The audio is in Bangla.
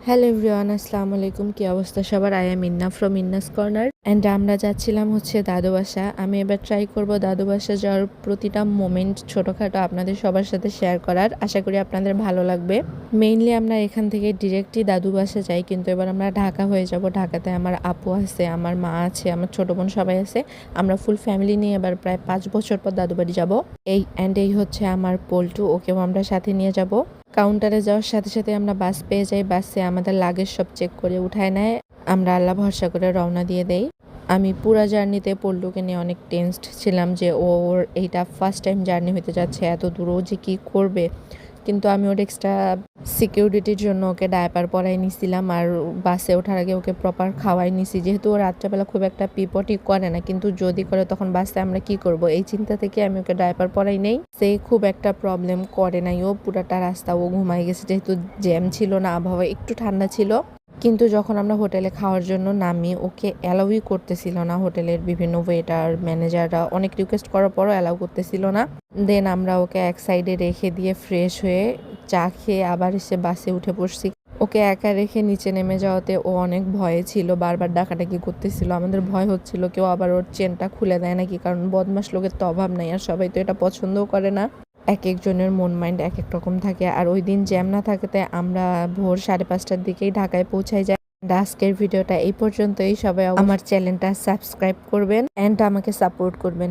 হ্যালো এভরিওয়ান, আসসালামু আলাইকুম। কি অবস্থা সবার? আই এম ইন্না ফ্রম ইন্নাস কর্নার অ্যান্ড আমরা যাচ্ছিলাম দাদু বাসা। আমি এবার ট্রাই করব দাদু বাসা যাওয়ার প্রতিটা মোমেন্ট ছোটোখাটো আপনাদের সবার সাথে শেয়ার করার। আশা করি আপনাদের ভালো লাগবে। মেইনলি আমরা এখান থেকে ডিরেক্টলি দাদু বাসা যাই, কিন্তু এবার আমরা ঢাকা হয়ে যাব। ঢাকাতে আমার আপু আছে, আমার মা আছে, আমার ছোটো বোন সবাই আছে। আমরা ফুল ফ্যামিলি নিয়ে এবার প্রায় 5 বছর পর দাদু বাড়ি যাবো। এই হচ্ছে আমার পল্টু, ওকেও আমরা সাথে নিয়ে যাব। কাউন্টারে যাওয়ার সাথে সাথে আমরা বাস পেয়ে যাই। বাসে আমাদের লাগেজ সব চেক করে উঠায় নেয়। আমরা আল্লাহ ভরসা করে রওনা দিয়ে দেই। আমি পুরা জার্নিতে পল্টুকে নিয়ে অনেক টেনসড ছিলাম যে ওর এইটা ফার্স্ট টাইম জার্নি হতে যাচ্ছে, এত দূরও যে কী করবে। কিন্তু আমি ওর এক্সট্রা সিকিউরিটির জন্য ওকে ডায়পার পরাই নিছিলাম, আর বাসে ওঠার আগে ওকে প্রপার খাওয়াই নিছি, যেহেতু ও রাত্রেবেলা খুব একটা পিপটি করে না, কিন্তু যদি করে তখন বাসে আমরা কি করব, এই চিন্তা থেকে আমি ওকে ডায়পার পরাই নেই। সে খুব একটা প্রবলেম করে নাই, ও পুরাটা রাস্তা ও ঘুমাই গেছে, যেহেতু জ্যাম ছিল না, আবহাওয়া একটু ঠান্ডা ছিল। কিন্তু যখন আমরা হোটেলে খাওয়ার জন্য নামি, ওকে অ্যালাউই করতেছিল না। হোটেলের বিভিন্ন ওয়েটার ম্যানেজাররা অনেক রিকোয়েস্ট করার পরও অ্যালাউ করতেছিল না। দেন আমরা ওকে এক সাইডে রেখে দিয়ে ফ্রেশ হয়ে চা খেয়ে আবার এসে বাসে উঠে পড়ছি। ওকে একা রেখে নিচে নেমে যাওয়াতে ও অনেক ভয়ে ছিল, বারবার ডাকাডাকি করতেছিল। আমাদের ভয় হচ্ছিল কেউ আবার ওর চেনটা খুলে দেয় নাকি, কারণ বদমাশ লোকের তো অভাব নাই, আর সবাই তো এটা পছন্দও করে না। এক একজনের মন মাইন্ড এক এক রকম থাকে। আর ওই দিন জ্যাম না থাকতে আমরা ভোর 5:30টার দিকেই ঢাকায় পৌঁছাই যাই। আজকের ভিডিওটা এই পর্যন্তই। সবাই আমার চ্যানেলটা সাবস্ক্রাইব করবেন অ্যান্ড আমাকে সাপোর্ট করবেন।